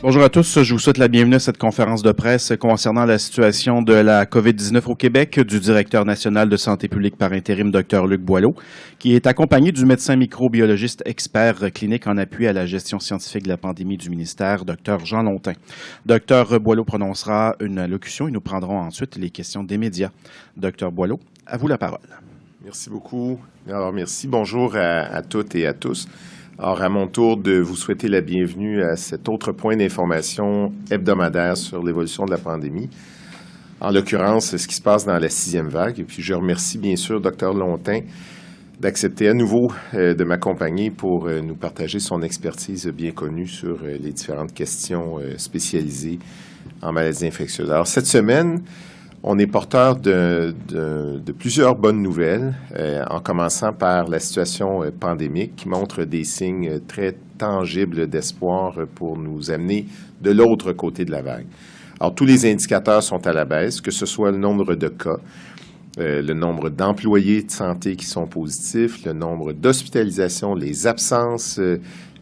Bonjour à tous, je vous souhaite la bienvenue à cette conférence de presse concernant la situation de la COVID-19 au Québec du directeur national de santé publique par intérim, Dr Luc Boileau, qui est accompagné du médecin microbiologiste expert clinique en appui à la gestion scientifique de la pandémie du ministère, Dr Jean Lontin. Dr Boileau prononcera une allocution et nous prendrons ensuite les questions des médias. Dr Boileau, à vous la parole. Merci beaucoup. Alors, merci. Bonjour à toutes et à tous. Alors, à mon tour de vous souhaiter la bienvenue à cet autre point d'information hebdomadaire sur l'évolution de la pandémie. En l'occurrence, ce qui se passe dans la 6e vague. Et puis, je remercie bien sûr Dr Lontin d'accepter à nouveau de m'accompagner pour nous partager son expertise bien connue sur les différentes questions spécialisées en maladies infectieuses. Alors, cette semaine, on est porteur de plusieurs bonnes nouvelles, en commençant par la situation pandémique qui montre des signes très tangibles d'espoir pour nous amener de l'autre côté de la vague. Alors, tous les indicateurs sont à la baisse, que ce soit le nombre de cas, le nombre d'employés de santé qui sont positifs, le nombre d'hospitalisations, les absences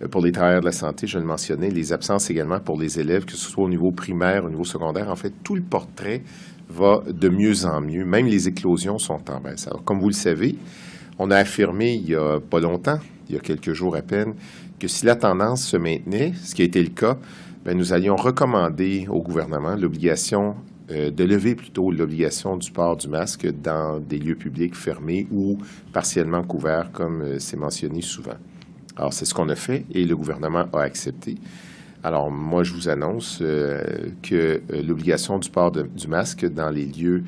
pour les travailleurs de la santé, je le mentionnais, les absences également pour les élèves, que ce soit au niveau primaire, au niveau secondaire. En fait, tout le portrait va de mieux en mieux. Même les éclosions sont en baisse. Alors, comme vous le savez, on a affirmé il y a pas longtemps, il y a quelques jours à peine, que si la tendance se maintenait, ce qui a été le cas, bien, nous allions recommander au gouvernement l'obligation de lever plutôt l'obligation du port du masque dans des lieux publics fermés ou partiellement couverts, comme c'est mentionné souvent. Alors, c'est ce qu'on a fait et le gouvernement a accepté. Alors, moi, je vous annonce que l'obligation du port du masque dans les lieux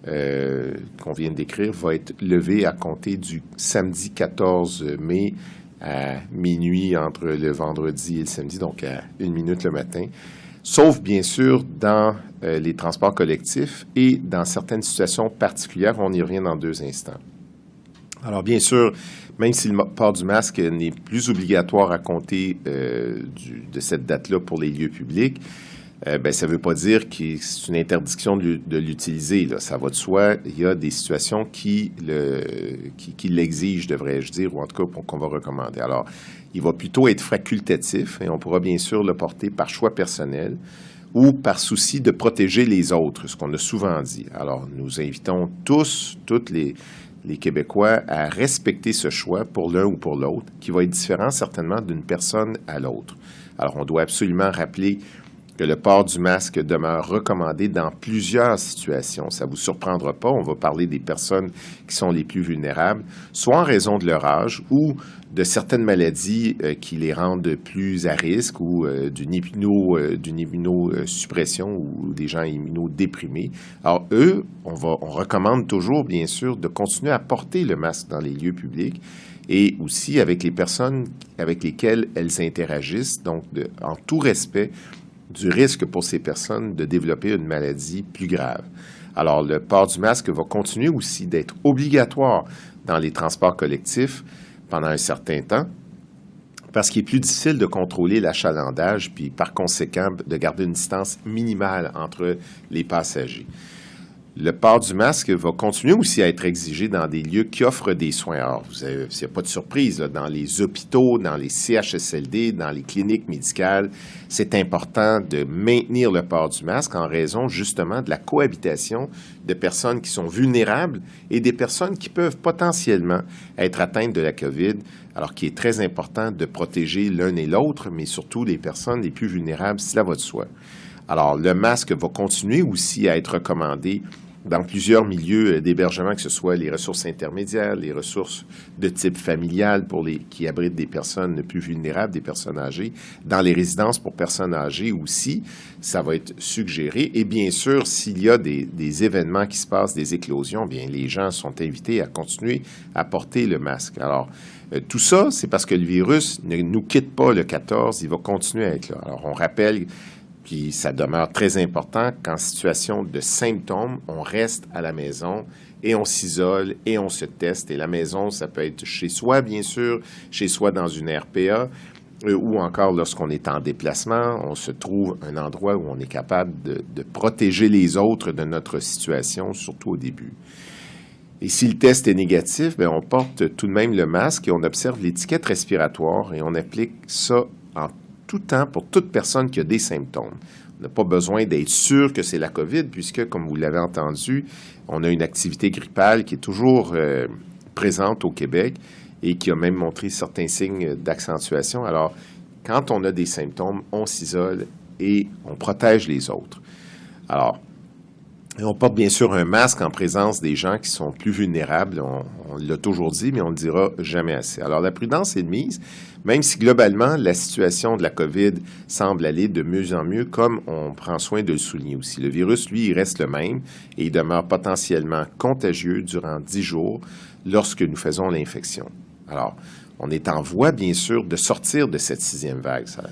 qu'on vient de décrire va être levée à compter du samedi 14 mai à minuit entre le vendredi et le samedi, donc à 1 minute le matin, sauf bien sûr dans les transports collectifs et dans certaines situations particulières. On y revient dans 2 instants. Alors, bien sûr, même si le port du masque n'est plus obligatoire à compter de cette date-là pour les lieux publics, ça ne veut pas dire que c'est une interdiction de l'utiliser. Là. Ça va de soi. Il y a des situations qui l'exigent, devrais-je dire, ou en tout cas qu'on va recommander. Alors, il va plutôt être facultatif et on pourra bien sûr le porter par choix personnel ou par souci de protéger les autres, ce qu'on a souvent dit. Alors, nous invitons toutes les Québécois à respecter ce choix pour l'un ou pour l'autre, qui va être différent certainement d'une personne à l'autre. Alors, on doit absolument rappeler que le port du masque demeure recommandé dans plusieurs situations. Ça ne vous surprendra pas, on va parler des personnes qui sont les plus vulnérables, soit en raison de leur âge ou de certaines maladies qui les rendent plus à risque ou d'une immunosuppression ou des gens immunodéprimés. Alors, eux, on recommande toujours, bien sûr, de continuer à porter le masque dans les lieux publics et aussi avec les personnes avec lesquelles elles interagissent, donc en tout respect du risque pour ces personnes de développer une maladie plus grave. Alors, le port du masque va continuer aussi d'être obligatoire dans les transports collectifs pendant un certain temps, parce qu'il est plus difficile de contrôler l'achalandage, puis par conséquent, de garder une distance minimale entre les passagers. Le port du masque va continuer aussi à être exigé dans des lieux qui offrent des soins. Alors, il n'y a pas de surprise, là, dans les hôpitaux, dans les CHSLD, dans les cliniques médicales, c'est important de maintenir le port du masque en raison justement de la cohabitation de personnes qui sont vulnérables et des personnes qui peuvent potentiellement être atteintes de la COVID. Alors qu'il est très important de protéger l'un et l'autre, mais surtout les personnes les plus vulnérables, cela va de soi. Alors, le masque va continuer aussi à être recommandé dans plusieurs milieux d'hébergement, que ce soit les ressources intermédiaires, les ressources de type familial qui abritent des personnes plus vulnérables, des personnes âgées, dans les résidences pour personnes âgées aussi, ça va être suggéré. Et bien sûr, s'il y a des événements qui se passent, des éclosions, bien les gens sont invités à continuer à porter le masque. Alors, tout ça, c'est parce que le virus ne nous quitte pas le 14, il va continuer à être là. Alors, on rappelle, puis ça demeure très important qu'en situation de symptômes, on reste à la maison et on s'isole et on se teste. Et la maison, ça peut être chez soi, bien sûr, chez soi dans une RPA, ou encore lorsqu'on est en déplacement, on se trouve un endroit où on est capable de protéger les autres de notre situation, surtout au début. Et si le test est négatif, bien, on porte tout de même le masque et on observe l'étiquette respiratoire et on applique ça en tout temps pour toute personne qui a des symptômes. On n'a pas besoin d'être sûr que c'est la COVID, puisque, comme vous l'avez entendu, on a une activité grippale qui est toujours présente au Québec et qui a même montré certains signes d'accentuation. Alors, quand on a des symptômes, on s'isole et on protège les autres. Alors, on porte bien sûr un masque en présence des gens qui sont plus vulnérables. On l'a toujours dit, mais on ne le dira jamais assez. Alors, la prudence est de mise, même si globalement, la situation de la COVID semble aller de mieux en mieux, comme on prend soin de le souligner aussi. Le virus, lui, il reste le même et il demeure potentiellement contagieux durant 10 jours lorsque nous faisons l'infection. Alors, on est en voie, bien sûr, de sortir de cette 6e vague. Ça,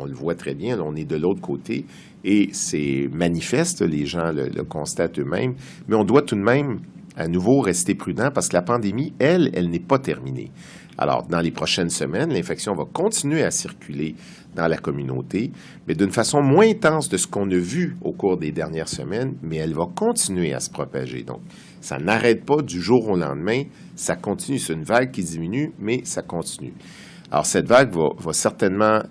on le voit très bien, là, on est de l'autre côté et c'est manifeste, les gens le constatent eux-mêmes, mais on doit tout de même à nouveau rester prudent parce que la pandémie, elle n'est pas terminée. Alors, dans les prochaines semaines, l'infection va continuer à circuler dans la communauté, mais d'une façon moins intense de ce qu'on a vu au cours des dernières semaines, mais elle va continuer à se propager. Donc, ça n'arrête pas du jour au lendemain, ça continue. C'est une vague qui diminue, mais ça continue. Alors, cette vague va certainement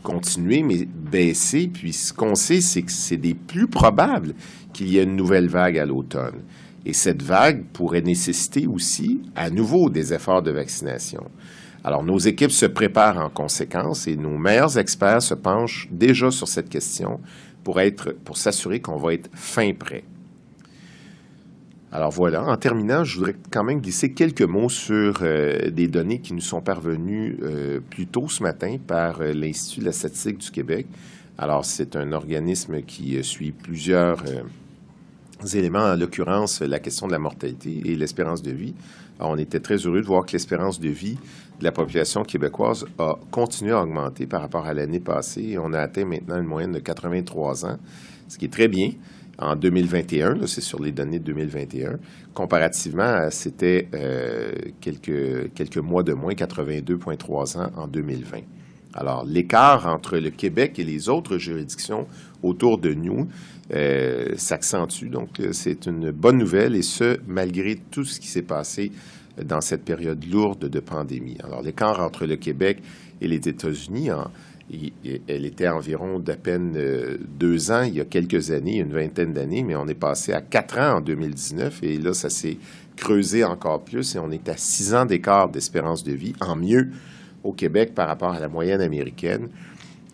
continuer, mais baisser. Puis, ce qu'on sait, c'est que c'est des plus probables qu'il y ait une nouvelle vague à l'automne. Et cette vague pourrait nécessiter aussi, à nouveau, des efforts de vaccination. Alors, nos équipes se préparent en conséquence et nos meilleurs experts se penchent déjà sur cette question pour s'assurer qu'on va être fin prêt. Alors voilà, en terminant, je voudrais quand même glisser quelques mots sur des données qui nous sont parvenues plus tôt ce matin par l'Institut de la statistique du Québec. Alors, c'est un organisme qui suit plusieurs éléments, en l'occurrence la question de la mortalité et l'espérance de vie. Alors, on était très heureux de voir que l'espérance de vie de la population québécoise a continué à augmenter par rapport à l'année passée. On a atteint maintenant une moyenne de 83 ans, ce qui est très bien. En 2021, là, c'est sur les données de 2021, comparativement, c'était quelques mois de moins, 82,3 ans en 2020. Alors, l'écart entre le Québec et les autres juridictions autour de nous s'accentue. Donc, c'est une bonne nouvelle, et ce, malgré tout ce qui s'est passé dans cette période lourde de pandémie. Alors, l'écart entre le Québec et les États-Unis, elle était environ d'à peine 2 ans, il y a quelques années, une vingtaine d'années, mais on est passé à 4 ans en 2019, et là, ça s'est creusé encore plus, et on est à 6 ans d'écart d'espérance de vie, en mieux au Québec par rapport à la moyenne américaine.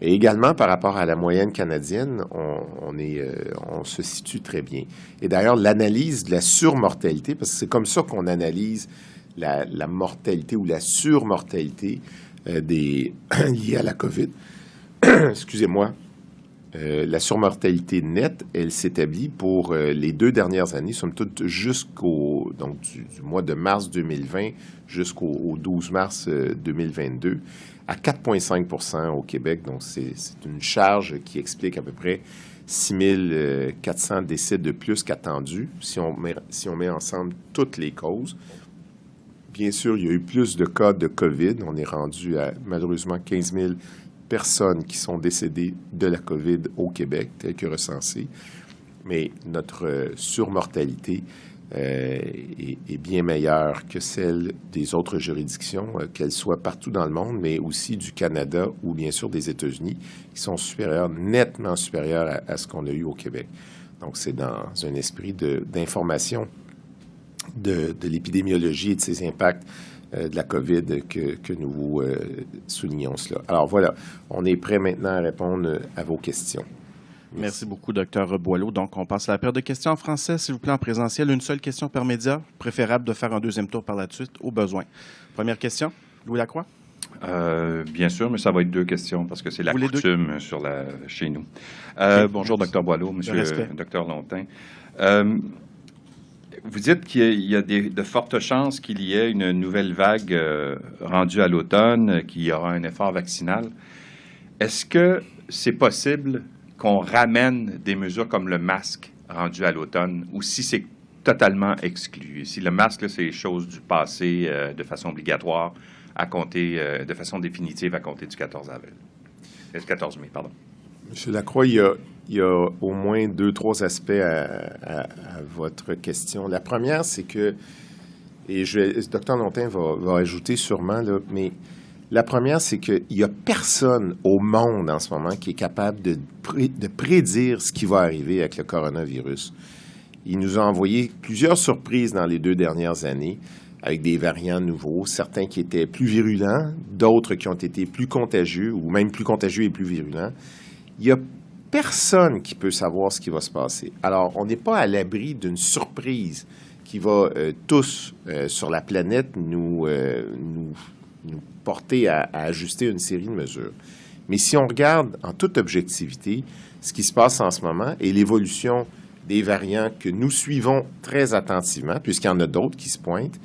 Et également par rapport à la moyenne canadienne, on se situe très bien. Et d'ailleurs, l'analyse de la surmortalité, parce que c'est comme ça qu'on analyse la mortalité ou la surmortalité liée à la COVID. Excusez-moi. La surmortalité nette, elle s'établit pour les 2 dernières années, somme toute jusqu'au du mois de mars 2020 jusqu'au 12 mars 2022, à 4,5 % au Québec. Donc, c'est une charge qui explique à peu près 6 400 décès de plus qu'attendu, si on met ensemble toutes les causes. Bien sûr, il y a eu plus de cas de COVID. On est rendu à, malheureusement, 15 000 personnes qui sont décédées de la COVID au Québec, telles que recensées. Mais notre surmortalité est bien meilleure que celle des autres juridictions, qu'elles soient partout dans le monde, mais aussi du Canada ou bien sûr des États-Unis, qui sont nettement supérieures à ce qu'on a eu au Québec. Donc, c'est dans un esprit d'information de l'épidémiologie et de ses impacts de la COVID que nous vous soulignons cela. Alors voilà, on est prêt maintenant à répondre à vos questions. Merci beaucoup, Dr. Boileau. Donc, on passe à la période de questions en français, s'il vous plaît, en présentiel. Une seule question par média. Préférable de faire un deuxième tour par la suite, au besoin. Première question, Louis Lacroix. Bien sûr, mais ça va être 2 questions parce que c'est la coutume chez nous. Bonjour, Dr. Boileau, Monsieur Dr. Lontin. Vous dites qu'il y a de fortes chances qu'il y ait une nouvelle vague rendue à l'automne, qu'il y aura un effort vaccinal. Est-ce que c'est possible qu'on ramène des mesures comme le masque rendu à l'automne, ou si c'est totalement exclu? Si le masque, là, c'est chose du passé de façon obligatoire à compter de façon définitive à compter du 14 mai, pardon. M. Lacroix, il y a au moins 2-3 aspects à votre question. La première, c'est que, et Dr. Lontin va ajouter sûrement, là, mais La première, c'est qu'il n'y a personne au monde en ce moment qui est capable de prédire ce qui va arriver avec le coronavirus. Il nous a envoyé plusieurs surprises dans les 2 dernières années, avec des variants nouveaux, certains qui étaient plus virulents, d'autres qui ont été plus contagieux, ou même plus contagieux et plus virulents. Il n'y a personne qui peut savoir ce qui va se passer. Alors, on n'est pas à l'abri d'une surprise qui va tous, sur la planète, nous porter à ajuster une série de mesures. Mais si on regarde en toute objectivité ce qui se passe en ce moment et l'évolution des variants que nous suivons très attentivement, puisqu'il y en a d'autres qui se pointent,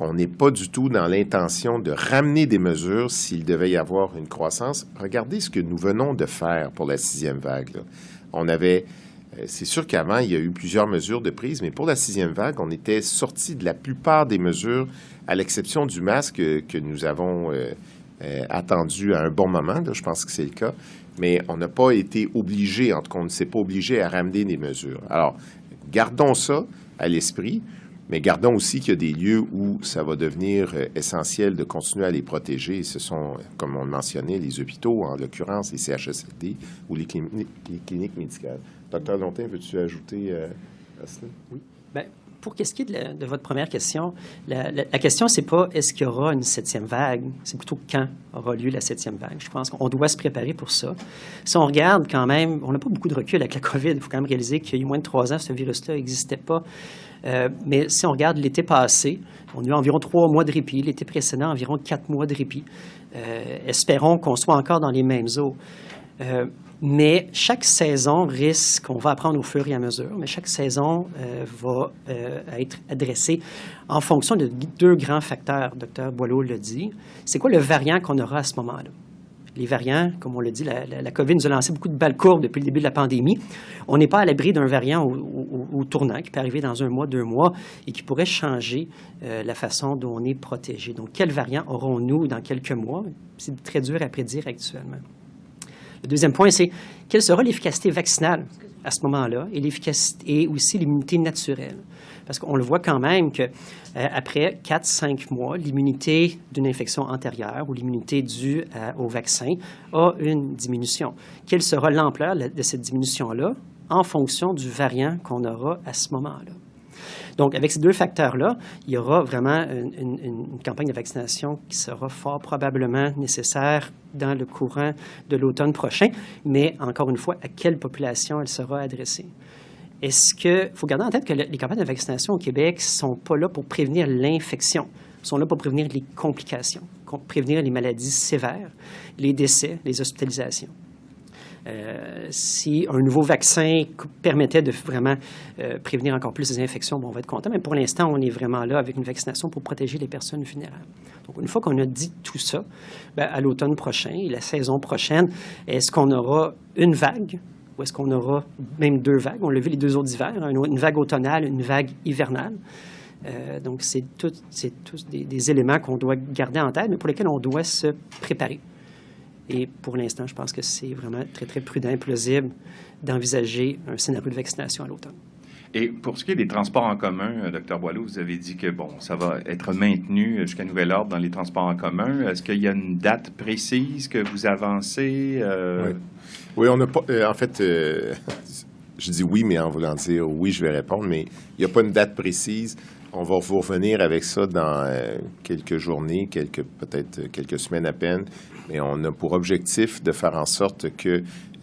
on n'est pas du tout dans l'intention de ramener des mesures s'il devait y avoir une croissance. Regardez ce que nous venons de faire pour la 6e vague. Là. On avait, c'est sûr qu'avant, il y a eu plusieurs mesures de prise, mais pour la 6e vague, on était sorti de la plupart des mesures, à l'exception du masque que nous avons attendu à un bon moment. Là, je pense que c'est le cas. Mais on n'a pas été obligé, en tout cas, on ne s'est pas obligé à ramener des mesures. Alors, gardons ça à l'esprit. Mais gardons aussi qu'il y a des lieux où ça va devenir essentiel de continuer à les protéger. Et ce sont, comme on le mentionnait, les hôpitaux, en l'occurrence les CHSLD ou les cliniques médicales. Dr. Lontin, veux-tu ajouter à cela? Oui. Bien, pour ce qui est de votre première question, la question, c'est pas est-ce qu'il y aura une 7e vague, c'est plutôt quand aura lieu la 7e vague. Je pense qu'on doit se préparer pour ça. Si on regarde quand même, on n'a pas beaucoup de recul avec la COVID. Il faut quand même réaliser qu'il y a eu moins de 3 ans, ce virus-là n'existait pas. Mais si on regarde l'été passé, on a eu environ 3 mois de répit. L'été précédent, environ 4 mois de répit. Espérons qu'on soit encore dans les mêmes eaux. Mais chaque saison risque, on va apprendre au fur et à mesure, mais chaque saison va être adressée en fonction de 2 grands facteurs. Dr. Boileau l'a dit. C'est quoi le variant qu'on aura à ce moment-là? Les variants, comme on l'a dit, la COVID nous a lancé beaucoup de balles courbes depuis le début de la pandémie. On n'est pas à l'abri d'un variant au tournant qui peut arriver dans 1 mois, 2 mois et qui pourrait changer la façon dont on est protégé. Donc, quel variant aurons-nous dans quelques mois? C'est très dur à prédire actuellement. Le deuxième point, c'est quelle sera l'efficacité vaccinale à ce moment-là et l'efficacité et aussi l'immunité naturelle. Parce qu'on le voit quand même qu'après 4-5 mois, l'immunité d'une infection antérieure ou l'immunité due au vaccin a une diminution. Quelle sera l'ampleur de cette diminution-là en fonction du variant qu'on aura à ce moment-là? Donc, avec ces 2 facteurs-là, il y aura vraiment une campagne de vaccination qui sera fort probablement nécessaire dans le courant de l'automne prochain, mais encore une fois, à quelle population elle sera adressée? Il faut garder en tête que les campagnes de vaccination au Québec ne sont pas là pour prévenir l'infection, sont là pour prévenir les complications, prévenir les maladies sévères, les décès, les hospitalisations. Si un nouveau vaccin permettait de vraiment prévenir encore plus les infections, on va être content. Mais pour l'instant, on est vraiment là avec une vaccination pour protéger les personnes vulnérables. Donc, une fois qu'on a dit tout ça, à l'automne prochain et la saison prochaine, est-ce qu'on aura une vague ou est-ce qu'on aura même 2 vagues? On l'a vu les 2 autres hivers, une vague automnale, une vague hivernale. Donc, c'est tous des éléments qu'on doit garder en tête, mais pour lesquels on doit se préparer. Et pour l'instant, je pense que c'est vraiment très, très prudent et plausible d'envisager un scénario de vaccination à l'automne. Et pour ce qui est des transports en commun, Dr. Boileau, vous avez dit que ça va être maintenu jusqu'à nouvel ordre dans les transports en commun. Est-ce qu'il y a une date précise que vous avancez? Oui, on n'a pas... en fait, je dis oui, mais en voulant dire oui, je vais répondre, mais il n'y a pas une date précise. On va vous revenir avec ça dans quelques journées, peut-être quelques semaines à peine, mais on a pour objectif de faire en sorte que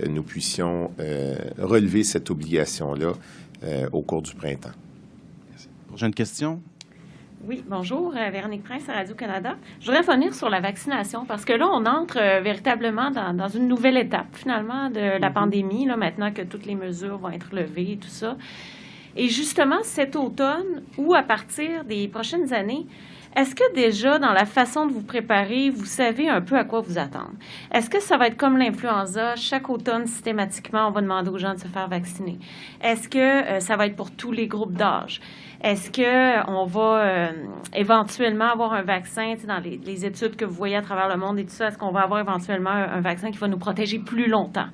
nous puissions relever cette obligation-là au cours du printemps. Merci. Prochaine question? Oui, bonjour, Véronique Prince à Radio-Canada. Je voudrais revenir sur la vaccination parce que là, on entre véritablement dans une nouvelle étape, finalement, de la pandémie, là, maintenant que toutes les mesures vont être levées et tout ça. Et justement, cet automne ou à partir des prochaines années, est-ce que déjà, dans la façon de vous préparer, vous savez un peu à quoi vous attendre? Est-ce que ça va être comme l'influenza? Chaque automne, systématiquement, on va demander aux gens de se faire vacciner. Est-ce que ça va être pour tous les groupes d'âge? Est-ce qu'on va éventuellement avoir un vaccin, dans les études que vous voyez à travers le monde et tout ça, est-ce qu'on va avoir éventuellement un vaccin qui va nous protéger plus longtemps?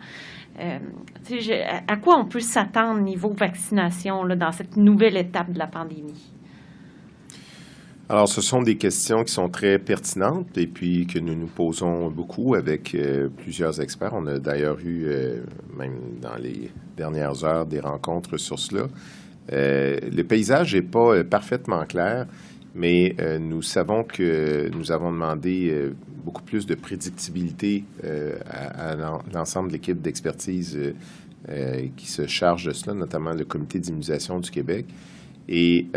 À quoi on peut s'attendre niveau vaccination là, dans cette nouvelle étape de la pandémie? Alors, ce sont des questions qui sont très pertinentes et puis que nous nous posons beaucoup avec plusieurs experts. On a d'ailleurs eu, même dans les dernières heures, des rencontres sur cela. Le paysage n'est pas parfaitement clair, mais nous savons que nous avons demandé beaucoup plus de prédictibilité à l'ensemble de l'équipe d'expertise qui se charge de cela, notamment le Comité d'immunisation du Québec. Et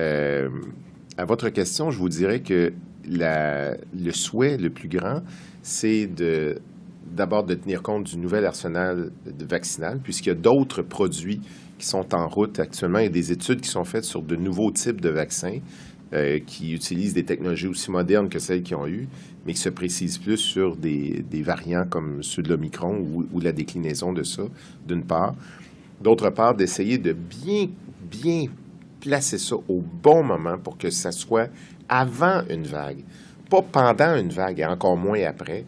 à votre question, je vous dirais que le souhait le plus grand, c'est d'abord de tenir compte du nouvel arsenal vaccinal, puisqu'il y a d'autres produits qui sont en route actuellement. Il y a des études qui sont faites sur de nouveaux types de vaccins qui utilisent des technologies aussi modernes que celles qui ont eu, mais qui se précisent plus sur des variants comme ceux de l'Omicron ou la déclinaison de ça, d'une part. D'autre part, d'essayer de bien placer ça au bon moment pour que ça soit avant une vague, pas pendant une vague et encore moins après.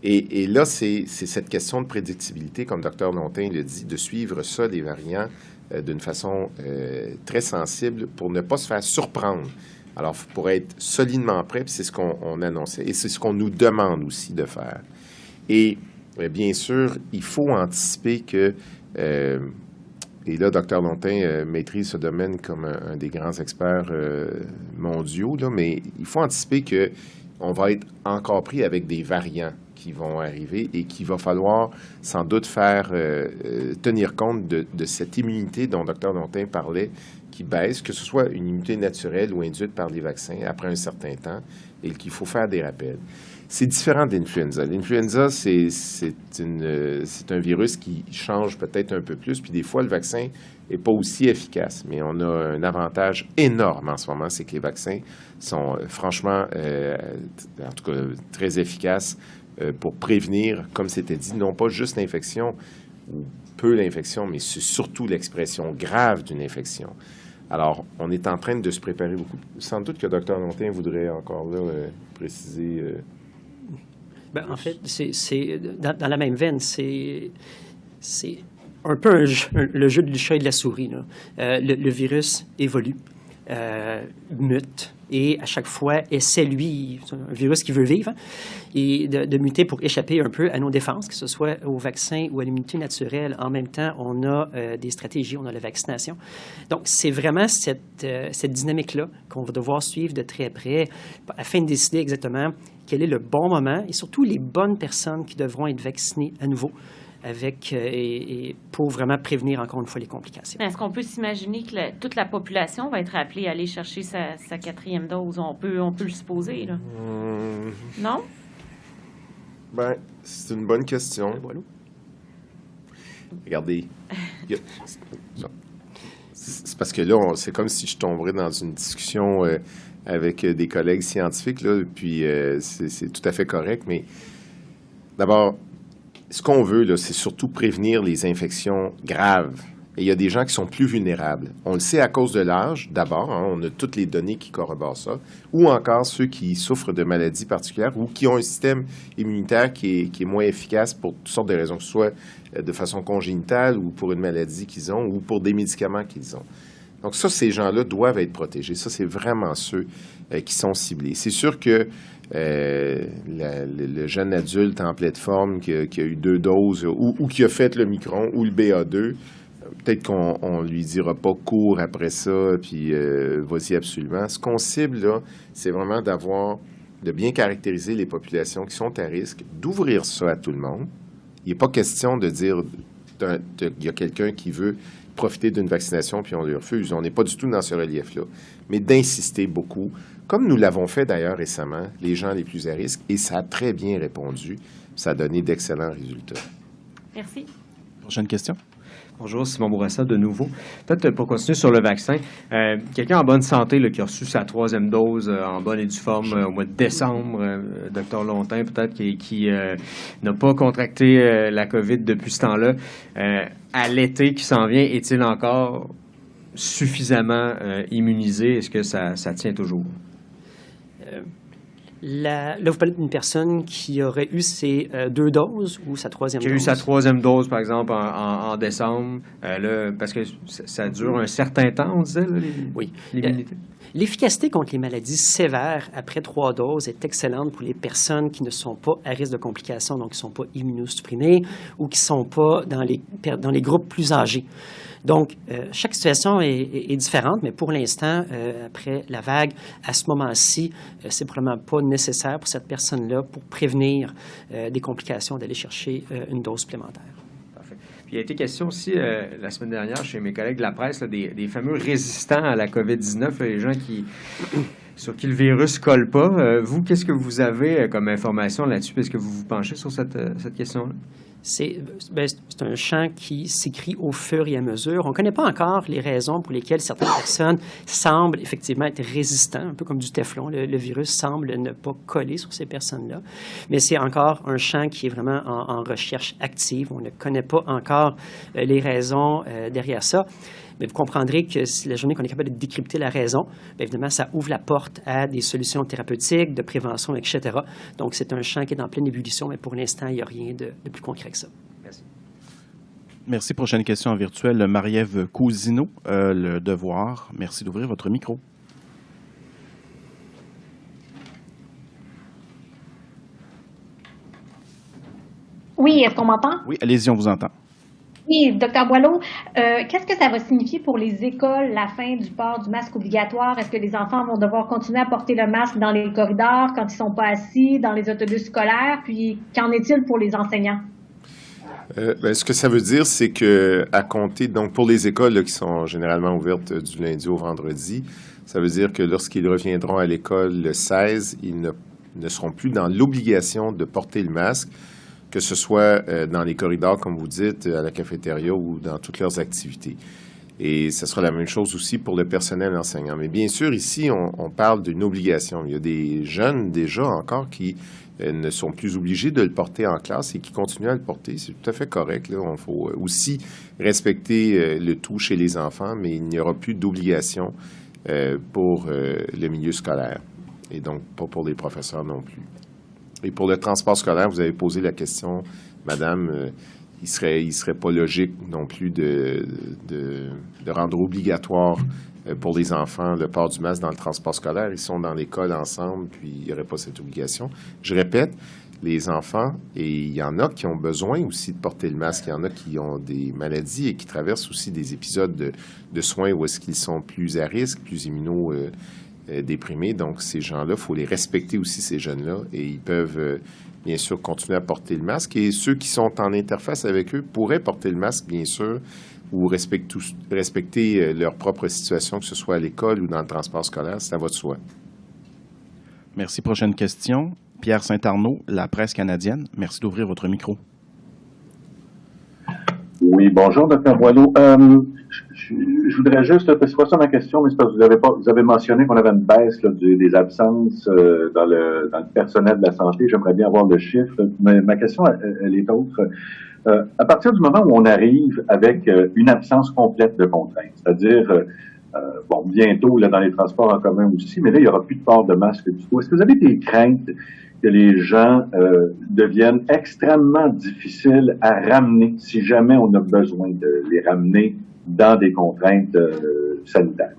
Et là, c'est cette question de prédictibilité, comme Dr Lontin le dit, de suivre ça, les variants, d'une façon très sensible pour ne pas se faire surprendre. Alors, pour être solidement prêt, puis c'est ce qu'on annonçait et c'est ce qu'on nous demande aussi de faire. Et bien sûr, il faut anticiper que... et là, Dr Lontin maîtrise ce domaine comme un des grands experts mondiaux, là, mais il faut anticiper qu'on va être encore pris avec des variants qui vont arriver et qu'il va falloir sans doute faire tenir compte de cette immunité dont Dr Lontin parlait, qui baisse, que ce soit une immunité naturelle ou induite par les vaccins après un certain temps, et qu'il faut faire des rappels. C'est différent de l'influenza. L'influenza, c'est un virus qui change peut-être un peu plus, puis des fois, le vaccin n'est pas aussi efficace. Mais on a un avantage énorme en ce moment, c'est que les vaccins sont franchement, en tout cas, très efficaces pour prévenir, comme c'était dit, non pas juste l'infection ou peu l'infection, mais c'est surtout l'expression grave d'une infection. Alors, on est en train de se préparer beaucoup. Sans doute que Dr Lontin voudrait encore là préciser... Bien, en fait, c'est dans la même veine, c'est un peu le jeu du chat et de la souris, là. Le virus évolue, mute, et à chaque fois essaie, lui, c'est un virus qui veut vivre, et de muter pour échapper un peu à nos défenses, que ce soit au vaccin ou à l'immunité naturelle. En même temps, on a des stratégies, on a la vaccination. Donc, c'est vraiment cette dynamique-là qu'on va devoir suivre de très près afin de décider exactement quel est le bon moment et surtout les bonnes personnes qui devront être vaccinées à nouveau et pour vraiment prévenir encore une fois les complications. Est-ce qu'on peut s'imaginer que toute la population va être appelée à aller chercher sa 4e dose? On peut le supposer, là. Non? Ben, c'est une bonne question. Voilà. Regardez. C'est parce que là, c'est comme si je tomberais dans une discussion avec des collègues scientifiques, là, puis c'est tout à fait correct, mais d'abord, ce qu'on veut, là, c'est surtout prévenir les infections graves. Et il y a des gens qui sont plus vulnérables. On le sait à cause de l'âge, d'abord, hein, on a toutes les données qui corroborent ça, ou encore ceux qui souffrent de maladies particulières ou qui ont un système immunitaire qui est moins efficace pour toutes sortes de raisons, que ce soit de façon congénitale ou pour une maladie qu'ils ont ou pour des médicaments qu'ils ont. Donc ça, ces gens-là doivent être protégés. Ça, c'est vraiment ceux qui sont ciblés. C'est sûr que le jeune adulte en pleine forme qui a eu 2 doses ou qui a fait le Micron ou le BA2, peut-être qu'on lui dira pas cours après ça, puis vas-y absolument. Ce qu'on cible, là, c'est vraiment de bien caractériser les populations qui sont à risque, d'ouvrir ça à tout le monde. Il n'est pas question de dire il y a quelqu'un qui veut profiter d'une vaccination puis on lui refuse. On n'est pas du tout dans ce relief-là. Mais d'insister beaucoup, comme nous l'avons fait d'ailleurs récemment, les gens les plus à risque, et ça a très bien répondu. Ça a donné d'excellents résultats. Merci. Prochaine question. Bonjour, Simon Bourassa de nouveau. Peut-être pour continuer sur le vaccin, quelqu'un en bonne santé là, qui a reçu sa 3e dose en bonne et due forme au mois de décembre, Dr Lontin peut-être, qui n'a pas contracté la COVID depuis ce temps-là, à l'été qui s'en vient, est-il encore suffisamment immunisé? Est-ce que ça tient toujours? Là, vous parlez d'une personne qui aurait eu ses 2 doses ou sa 3e dose? Qui a eu sa 3e dose, par exemple, en décembre, là, parce que ça dure un certain temps, on disait, là, oui. l'immunité. L'efficacité contre les maladies sévères après 3 doses est excellente pour les personnes qui ne sont pas à risque de complications, donc qui ne sont pas immunosupprimées ou qui ne sont pas dans les groupes plus âgés. Donc, chaque situation est différente, mais pour l'instant, après la vague, à ce moment-ci, c'est probablement pas nécessaire pour cette personne-là pour prévenir des complications d'aller chercher une dose supplémentaire. Parfait. Puis il y a été question aussi la semaine dernière chez mes collègues de la presse là, des fameux résistants à la COVID-19, les gens sur qui le virus ne colle pas. Vous, qu'est-ce que vous avez comme information là-dessus? Est-ce que vous vous penchez sur cette question-là? C'est un champ qui s'écrit au fur et à mesure. On ne connaît pas encore les raisons pour lesquelles certaines personnes semblent effectivement être résistantes, un peu comme du téflon. Le virus semble ne pas coller sur ces personnes-là. Mais c'est encore un champ qui est vraiment en recherche active. On ne connaît pas encore les raisons derrière ça. Mais vous comprendrez que si la journée qu'on est capable de décrypter la raison, bien évidemment, ça ouvre la porte à des solutions thérapeutiques, de prévention, etc. Donc, c'est un champ qui est en pleine ébullition, mais pour l'instant, il n'y a rien de plus concret que ça. Merci. Merci. Prochaine question en virtuel. Marie-Ève Cousineau, Le Devoir. Merci d'ouvrir votre micro. Oui, est-ce qu'on m'entend? Oui, allez-y, on vous entend. Oui, Dr. Boileau, qu'est-ce que ça va signifier pour les écoles, la fin du port du masque obligatoire? Est-ce que les enfants vont devoir continuer à porter le masque dans les corridors, quand ils ne sont pas assis, dans les autobus scolaires? Puis, qu'en est-il pour les enseignants? Ce que ça veut dire, c'est que à compter, donc pour les écoles là, qui sont généralement ouvertes du lundi au vendredi, ça veut dire que lorsqu'ils reviendront à l'école le 16, ils ne seront plus dans l'obligation de porter le masque, que ce soit dans les corridors, comme vous dites, à la cafétéria ou dans toutes leurs activités. Et ce sera la même chose aussi pour le personnel enseignant. Mais bien sûr, ici, on parle d'une obligation. Il y a des jeunes déjà encore qui ne sont plus obligés de le porter en classe et qui continuent à le porter. C'est tout à fait correct. Là. Il faut aussi respecter le tout chez les enfants, mais il n'y aura plus d'obligation pour le milieu scolaire et donc pas pour les professeurs non plus. Et pour le transport scolaire, vous avez posé la question, Madame, il serait pas logique non plus de rendre obligatoire pour les enfants le port du masque dans le transport scolaire. Ils sont dans l'école ensemble, puis il n'y aurait pas cette obligation. Je répète, les enfants, et il y en a qui ont besoin aussi de porter le masque, il y en a qui ont des maladies et qui traversent aussi des épisodes de soins où est-ce qu'ils sont plus à risque, plus déprimés. Donc, ces gens-là, il faut les respecter aussi, ces jeunes-là, et ils peuvent, bien sûr, continuer à porter le masque. Et ceux qui sont en interface avec eux pourraient porter le masque, bien sûr, ou respecter leur propre situation, que ce soit à l'école ou dans le transport scolaire, ça va de soi. Merci. Prochaine question. Pierre Saint-Arnaud, La Presse canadienne. Merci d'ouvrir votre micro. Oui, bonjour, Dr. Boileau. Je voudrais juste, c'est pas ça ma question, mais c'est parce que vous avez mentionné qu'on avait une baisse là, des absences dans le personnel de la santé. J'aimerais bien avoir le chiffre, mais ma question, elle est autre. À partir du moment où on arrive avec une absence complète de contraintes, c'est-à-dire, bientôt là, dans les transports en commun aussi, mais là, il n'y aura plus de port de masque du tout. Est-ce que vous avez des craintes que les gens deviennent extrêmement difficiles à ramener si jamais on a besoin de les ramener dans des contraintes sanitaires?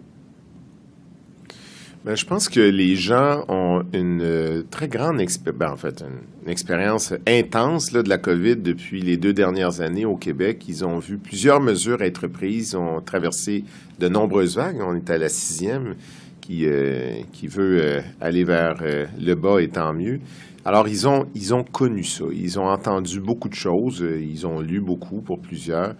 Bien, je pense que les gens ont une très grande une expérience intense là, de la COVID depuis les 2 dernières années au Québec. Ils ont vu plusieurs mesures être prises, ils ont traversé de nombreuses vagues. On est à la 6e qui veut aller vers le bas et tant mieux. Alors, ils ont connu ça. Ils ont entendu beaucoup de choses. Ils ont lu beaucoup pour plusieurs.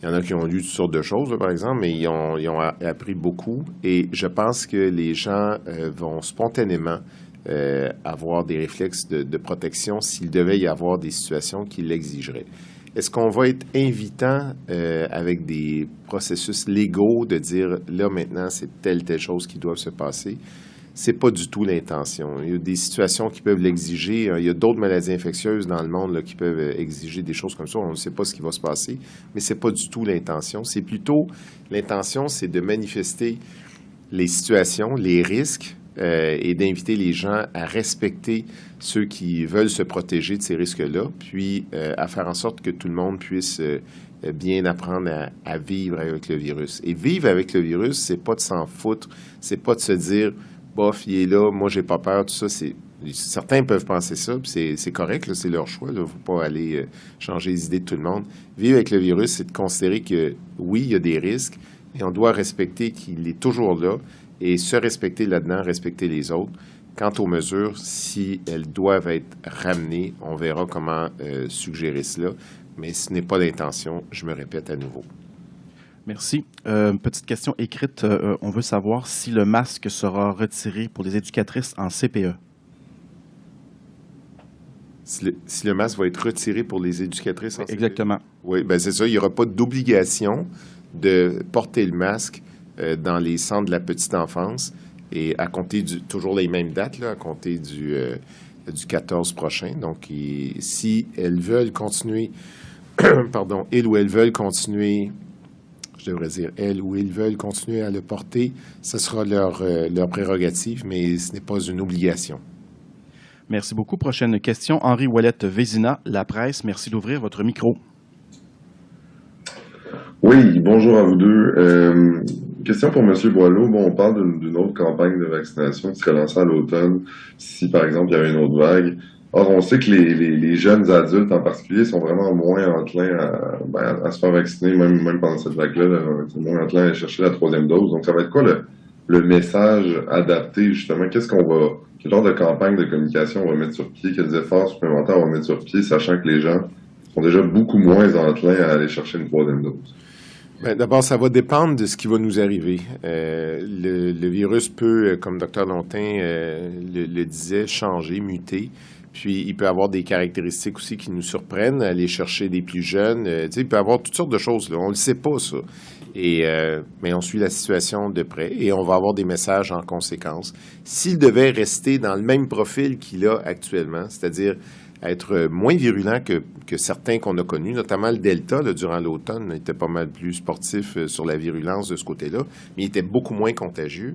Il y en a qui ont lu toutes sortes de choses, là, par exemple, mais ils ont appris beaucoup. Et je pense que les gens vont spontanément avoir des réflexes de protection s'il devait y avoir des situations qui l'exigeraient. Est-ce qu'on va être invitant avec des processus légaux de dire, là, maintenant, c'est telle chose qui doit se passer? C'est pas du tout l'intention. Il y a des situations qui peuvent l'exiger. Il y a d'autres maladies infectieuses dans le monde là, qui peuvent exiger des choses comme ça. On ne sait pas ce qui va se passer, mais c'est pas du tout l'intention. C'est plutôt, l'intention, c'est de manifester les situations, les risques et d'inviter les gens à respecter ceux qui veulent se protéger de ces risques-là, puis à faire en sorte que tout le monde puisse bien apprendre à vivre avec le virus. Et vivre avec le virus, c'est pas de s'en foutre, c'est pas de se dire « bof, il est là, moi j'ai pas peur », tout ça, certains peuvent penser ça, puis c'est correct, là, c'est leur choix, il ne faut pas aller changer les idées de tout le monde. Vivre avec le virus, c'est de considérer que oui, il y a des risques, et on doit respecter qu'il est toujours là, et se respecter là-dedans, respecter les autres. Quant aux mesures, si elles doivent être ramenées, on verra comment suggérer cela, mais ce n'est pas l'intention, je me répète à nouveau. Merci. Petite question écrite. On veut savoir si le masque sera retiré pour les éducatrices en CPE. Si le masque va être retiré pour les éducatrices en CPE? Exactement. Oui, bien c'est ça. Il n'y aura pas d'obligation de porter le masque dans les centres de la petite enfance et à compter toujours les mêmes dates, là, à compter du 14 prochain. Donc, si elles veulent continuer, pardon, elles ou elles veulent continuer, je devrais dire elles ou ils veulent continuer à le porter, ce sera leur prérogative, mais ce n'est pas une obligation. Merci beaucoup. Prochaine question. Henri Ouellette-Vézina, La Presse. Merci d'ouvrir votre micro. Oui, bonjour à vous deux. Question pour M. Boileau. Bon, on parle d'une autre campagne de vaccination qui serait lancée à l'automne si, par exemple, il y avait une autre vague. Or, on sait que les jeunes adultes en particulier sont vraiment moins enclins à se faire vacciner, même pendant cette vague-là, moins enclins à aller chercher la 3e dose. Donc, ça va être quoi le message adapté, justement? Quel genre de campagne de communication on va mettre sur pied? Quels efforts supplémentaires on va mettre sur pied, sachant que les gens sont déjà beaucoup moins enclins à aller chercher une 3e dose? D'abord, ça va dépendre de ce qui va nous arriver. Le virus peut, comme Dr Lontin le disait, changer, muter. Puis, il peut avoir des caractéristiques aussi qui nous surprennent, aller chercher des plus jeunes. Il peut avoir toutes sortes de choses, là. On ne le sait pas, ça. Mais on suit la situation de près et on va avoir des messages en conséquence. S'il devait rester dans le même profil qu'il a actuellement, c'est-à-dire être moins virulent que certains qu'on a connus, notamment le Delta, là, durant l'automne, était pas mal plus sportif sur la virulence de ce côté-là, mais il était beaucoup moins contagieux.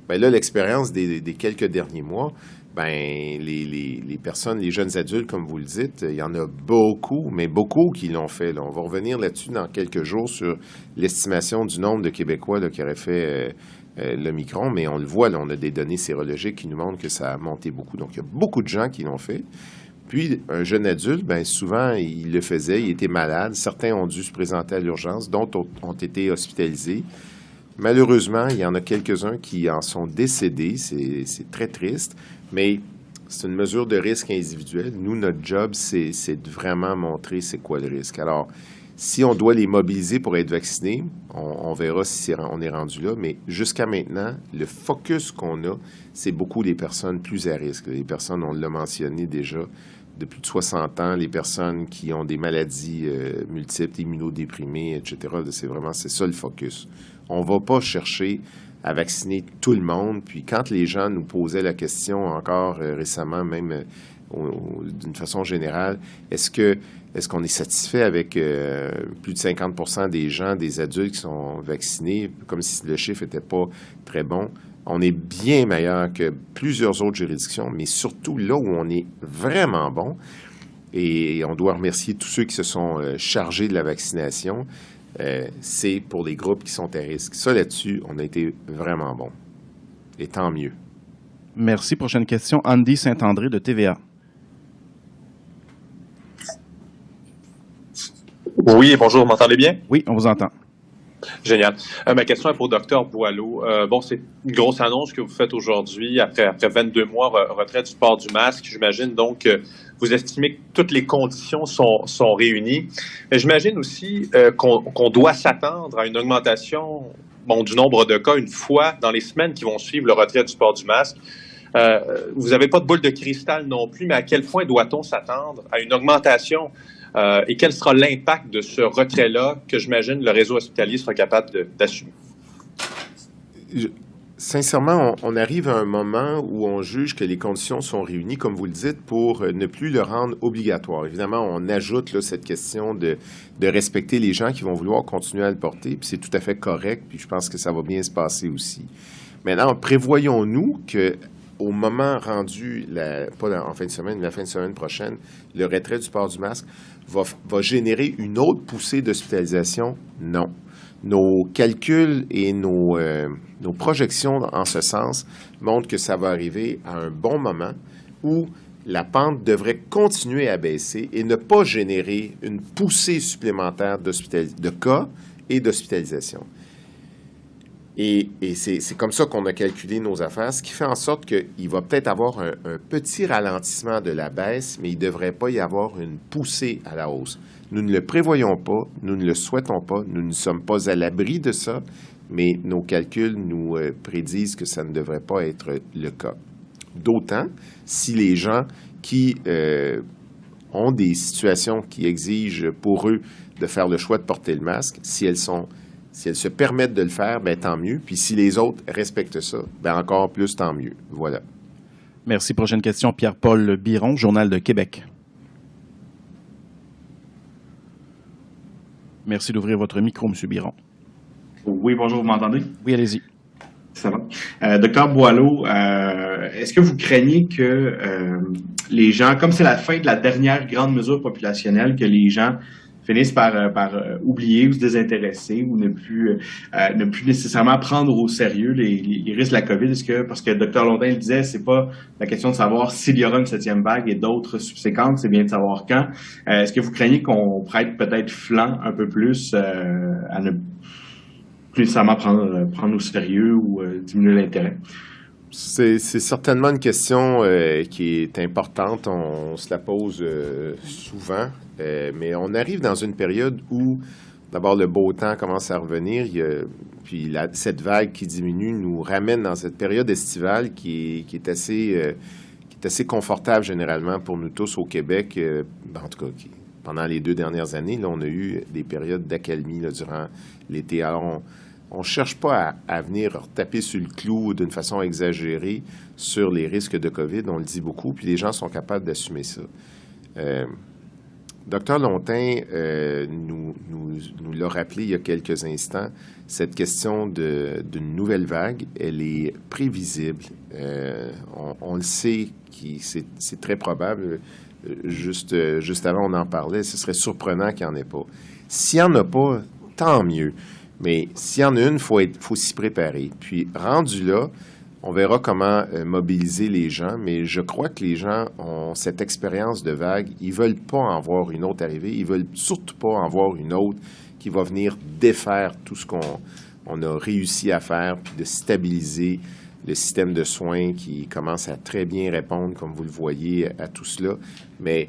Bien là, l'expérience des quelques derniers mois, les personnes, les jeunes adultes, comme vous le dites, il y en a beaucoup, mais beaucoup qui l'ont fait. Là. On va revenir là-dessus dans quelques jours sur l'estimation du nombre de Québécois là, qui auraient fait l'Omicron, mais on le voit, là, on a des données sérologiques qui nous montrent que ça a monté beaucoup. Donc, il y a beaucoup de gens qui l'ont fait. Puis, un jeune adulte, souvent, il le faisait, il était malade. Certains ont dû se présenter à l'urgence, d'autres ont été hospitalisés. Malheureusement, il y en a quelques-uns qui en sont décédés. C'est très triste, mais c'est une mesure de risque individuel. Nous, notre job, c'est de vraiment montrer c'est quoi le risque. Alors, si on doit les mobiliser pour être vaccinés, on verra si on est rendu là. Mais jusqu'à maintenant, le focus qu'on a, c'est beaucoup les personnes plus à risque. Les personnes, on l'a mentionné déjà, de plus de 60 ans, les personnes qui ont des maladies multiples, immunodéprimées, etc. C'est ça le focus. On ne va pas chercher à vacciner tout le monde. Puis quand les gens nous posaient la question encore récemment, même d'une façon générale, est-ce qu'on est satisfait avec plus de 50% des gens, des adultes qui sont vaccinés, comme si le chiffre n'était pas très bon? On est bien meilleur que plusieurs autres juridictions, mais surtout là où on est vraiment bon, et on doit remercier tous ceux qui se sont chargés de la vaccination, c'est pour les groupes qui sont à risque. Ça, là-dessus, on a été vraiment bon. Et tant mieux. Merci. Prochaine question. Andy Saint-André de TVA. Oui, bonjour, vous m'entendez bien? Oui, on vous entend. Génial. Ma question est pour Dr Boileau. C'est une grosse annonce que vous faites aujourd'hui, après 22 mois, retrait du port du masque. J'imagine donc que vous estimez que toutes les conditions sont réunies. Mais j'imagine aussi qu'on doit s'attendre à une augmentation du nombre de cas une fois dans les semaines qui vont suivre le retrait du port du masque. Vous n'avez pas de boule de cristal non plus, mais à quel point doit-on s'attendre à une augmentation et quel sera l'impact de ce retrait-là que j'imagine le réseau hospitalier sera capable d'assumer? Sincèrement, on arrive à un moment où on juge que les conditions sont réunies, comme vous le dites, pour ne plus le rendre obligatoire. Évidemment, on ajoute là, cette question de respecter les gens qui vont vouloir continuer à le porter, puis c'est tout à fait correct, puis je pense que ça va bien se passer aussi. Maintenant, prévoyons-nous qu'au moment rendu, pas en fin de semaine, mais la fin de semaine prochaine, le retrait du port du masque va générer une autre poussée d'hospitalisation? Non. Nos calculs et nos projections en ce sens montrent que ça va arriver à un bon moment où la pente devrait continuer à baisser et ne pas générer une poussée supplémentaire de cas et d'hospitalisation. Et c'est comme ça qu'on a calculé nos affaires, ce qui fait en sorte qu'il va peut-être avoir un petit ralentissement de la baisse, mais il ne devrait pas y avoir une poussée à la hausse. Nous ne le prévoyons pas, nous ne le souhaitons pas, nous ne sommes pas à l'abri de ça, mais nos calculs nous prédisent que ça ne devrait pas être le cas. D'autant si les gens qui ont des situations qui exigent pour eux de faire le choix de porter le masque, si elles se permettent de le faire, bien, tant mieux. Puis si les autres respectent ça, bien, encore plus, tant mieux. Voilà. Merci. Prochaine question, Pierre-Paul Biron, Journal de Québec. Merci d'ouvrir votre micro, M. Biron. Oui, bonjour, vous m'entendez? Oui, allez-y. Ça va. Docteur Boileau, est-ce que vous craignez que les gens, comme c'est la fin de la dernière grande mesure populationnelle, que les gens finissent par oublier ou se désintéresser ou ne plus nécessairement prendre au sérieux les risques de la COVID? Parce que Dr Longtin le disait, c'est pas la question de savoir s'il y aura une 7e vague et d'autres subséquentes, c'est bien de savoir quand. Est-ce que vous craignez qu'on prête peut-être flanc un peu plus à ne plus nécessairement prendre au sérieux ou diminuer l'intérêt? C'est certainement une question qui est importante. On se la pose souvent, mais on arrive dans une période où, d'abord, le beau temps commence à revenir, puis cette vague qui diminue nous ramène dans cette période estivale qui est assez confortable généralement pour nous tous au Québec. En tout cas, pendant les 2 dernières années, là, on a eu des périodes d'accalmie durant l'été. Alors, on ne cherche pas à venir taper sur le clou d'une façon exagérée sur les risques de COVID. On le dit beaucoup, puis les gens sont capables d'assumer ça. Dr Longtin nous l'a rappelé il y a quelques instants. Cette question d'une nouvelle vague, elle est prévisible. On le sait, c'est très probable. Juste avant, on en parlait. Ce serait surprenant qu'il n'y en ait pas. S'il n'y en a pas, tant mieux. Mais s'il y en a une, il faut s'y préparer. Puis, rendu là, on verra comment mobiliser les gens, mais je crois que les gens ont cette expérience de vague. Ils ne veulent pas en voir une autre arrivée. Ils ne veulent surtout pas en voir une autre qui va venir défaire tout ce qu'on a réussi à faire, puis de stabiliser le système de soins qui commence à très bien répondre, comme vous le voyez, à tout cela. Mais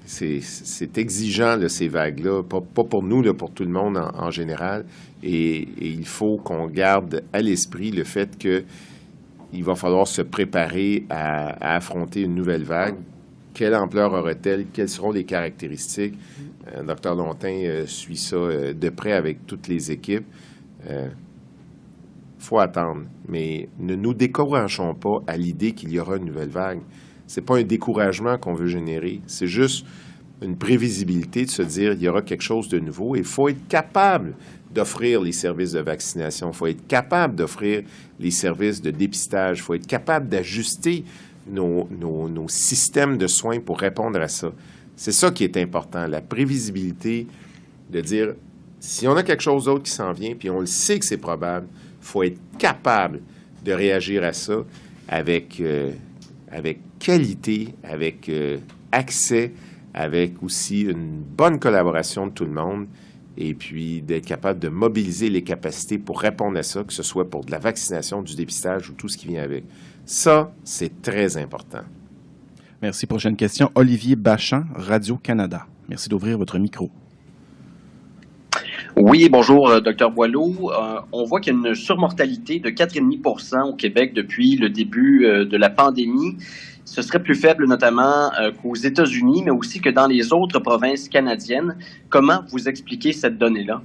c'est exigeant, là, ces vagues-là, pas pour nous, là, pour tout le monde en général. Et il faut qu'on garde à l'esprit le fait qu'il va falloir se préparer à affronter une nouvelle vague. Quelle ampleur aura-t-elle? Quelles seront les caractéristiques? Dr Longtin suit ça de près avec toutes les équipes. Faut attendre. Mais ne nous décourageons pas à l'idée qu'il y aura une nouvelle vague. C'est pas un découragement qu'on veut générer. C'est juste une prévisibilité de se dire qu'il y aura quelque chose de nouveau. Il faut être capable d'offrir les services de vaccination. Il faut être capable d'offrir les services de dépistage. Il faut être capable d'ajuster nos systèmes de soins pour répondre à ça. C'est ça qui est important, la prévisibilité de dire, si on a quelque chose d'autre qui s'en vient, puis on le sait que c'est probable, il faut être capable de réagir à ça avec qualité, avec accès, avec aussi une bonne collaboration de tout le monde, et puis d'être capable de mobiliser les capacités pour répondre à ça, que ce soit pour de la vaccination, du dépistage ou tout ce qui vient avec. Ça, c'est très important. Merci. Prochaine question, Olivier Bachand, Radio-Canada. Merci d'ouvrir votre micro. Oui, bonjour, Dr Boileau. On voit qu'il y a une surmortalité de 4,5% au Québec depuis le début de la pandémie. Ce serait plus faible notamment qu'aux États-Unis, mais aussi que dans les autres provinces canadiennes. Comment vous expliquez cette donnée-là?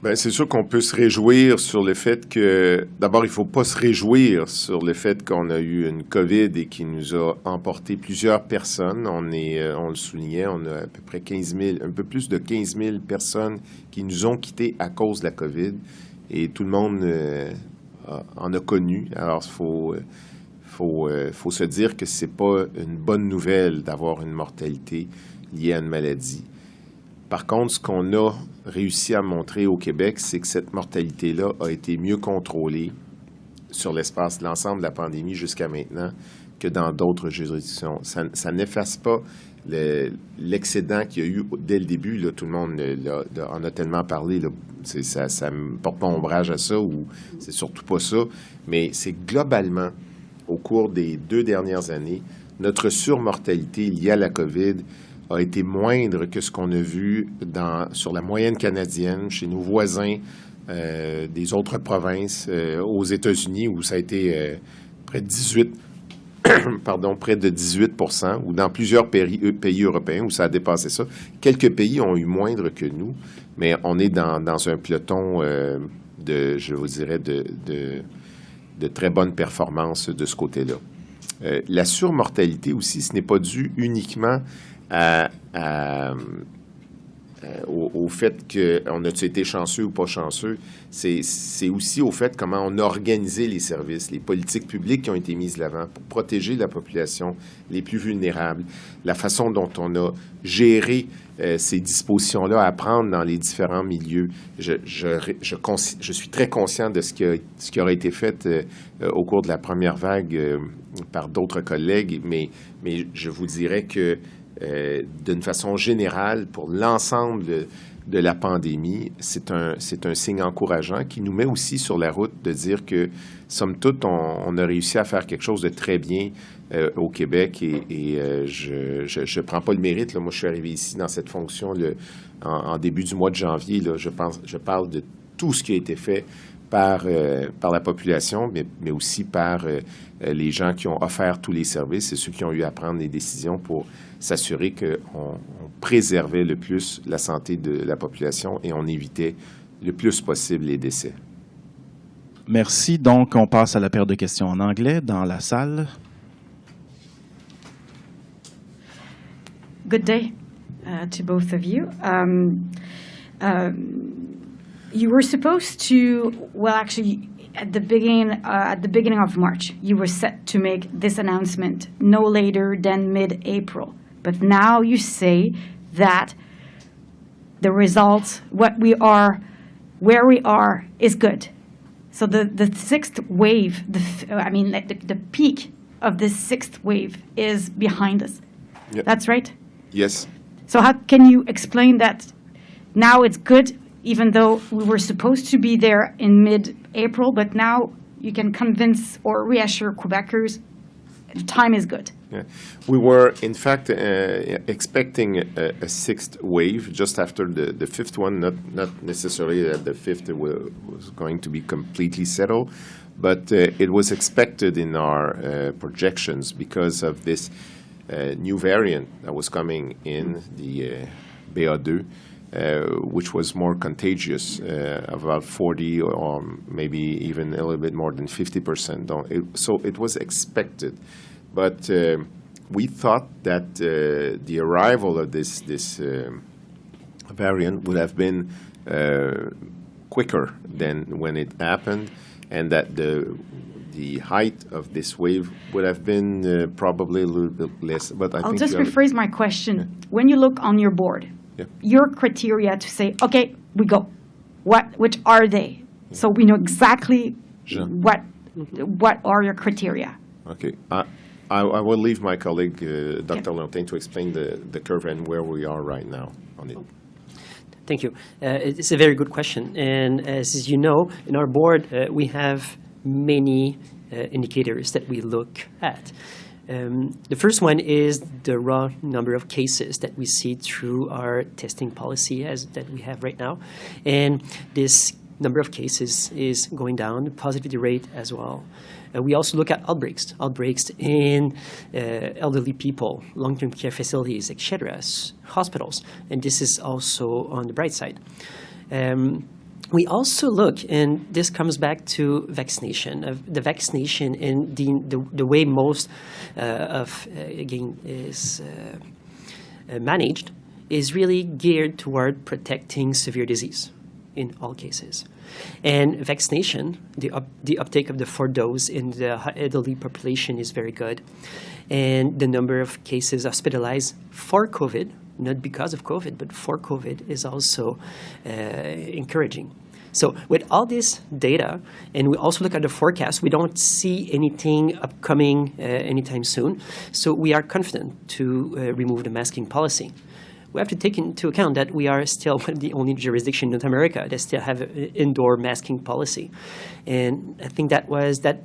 Bien, c'est sûr qu'on peut se réjouir sur le fait que... D'abord, il ne faut pas se réjouir sur le fait qu'on a eu une COVID et qui nous a emporté plusieurs personnes. On le soulignait, on a à peu près 15 000, un peu plus de 15 000 personnes qui nous ont quittés à cause de la COVID. Et tout le monde en a connu. Alors, il faut se dire que c'est pas une bonne nouvelle d'avoir une mortalité liée à une maladie. Par contre, ce qu'on a réussi à montrer au Québec, c'est que cette mortalité-là a été mieux contrôlée sur l'espace de l'ensemble de la pandémie jusqu'à maintenant que dans d'autres juridictions. Ça n'efface pas l'excédent qu'il y a eu dès le début. Là, tout le monde en a tellement parlé. Là, ça me porte pas ombrage à ça, ou c'est surtout pas ça. Mais c'est globalement, au cours des 2 dernières années, notre surmortalité liée à la COVID a été moindre que ce qu'on a vu sur la moyenne canadienne, chez nos voisins des autres provinces, aux États-Unis, où ça a été près de 18 ou dans plusieurs pays européens où ça a dépassé ça. Quelques pays ont eu moindre que nous, mais on est dans un peloton je vous dirais, de très bonne performance de ce côté-là. La surmortalité aussi, ce n'est pas dû uniquement au fait qu'on a-tu été chanceux ou pas chanceux, c'est aussi au fait comment on a organisé les services, les politiques publiques qui ont été mises de l'avant pour protéger la population les plus vulnérables, la façon dont on a géré ces dispositions-là à prendre dans les différents milieux. Je suis très conscient de ce qui aurait été fait au cours de la première vague par d'autres collègues, mais je vous dirais que d'une façon générale, pour l'ensemble de la pandémie, c'est un signe encourageant qui nous met aussi sur la route de dire que, somme toute, on a réussi à faire quelque chose de très bien au Québec et je prends pas le mérite. Là. Moi, je suis arrivé ici dans cette fonction en début du mois de janvier. Là, je parle de tout ce qui a été fait par la population, mais aussi par les gens qui ont offert tous les services et ceux qui ont eu à prendre les décisions pour s'assurer qu'on préservait le plus la santé de la population et on évitait le plus possible les décès. Merci. Donc, on passe à la période de questions en anglais dans la salle. Good day to both of you. You were supposed to, well, actually, at the beginning of March, you were set to make this announcement no later than mid-April. But now you say that the results, where we are, is good. So the sixth wave, the peak of this sixth wave is behind us. Yep. That's right? Yes. So how can you explain that now it's good, even though we were supposed to be there in mid-April, but now you can convince or reassure Quebecers the time is good? Yeah. We were, in fact, expecting a sixth wave just after the fifth one, not necessarily that the fifth was going to be completely settled, but it was expected in our projections because of this new variant that was coming in, the BA2, which was more contagious, about 40 or maybe even a little bit more than 50%. So it was expected. But we thought that the arrival of this variant would have been quicker than when it happened, and that the height of this wave would have been probably a little bit less. But I'll just rephrase my question. Yeah. When you look on your board, yeah, your criteria to say, okay, we go, which are they? Yeah. So we know exactly what are your criteria. Okay. I will leave my colleague, Dr. Leontin, to explain the curve and where we are right now on it. Thank you. It's a very good question. And as you know, in our board, we have many indicators that we look at. The first one is the raw number of cases that we see through our testing policy that we have right now. And this number of cases is going down, the positivity rate as well. We also look at outbreaks in elderly people, long-term care facilities, etc., hospitals, and this is also on the bright side. We also look, and this comes back to vaccination. The vaccination and the way most is managed is really geared toward protecting severe disease. in all cases. And vaccination, the uptake of the 4 dose in the elderly population is very good. And the number of cases hospitalized for COVID, not because of COVID, but for COVID, is also encouraging. So with all this data, and we also look at the forecast, we don't see anything upcoming anytime soon. So we are confident to remove the masking policy. We have to take into account that we are still one of the only jurisdictions in North America that still have an indoor masking policy. And I think that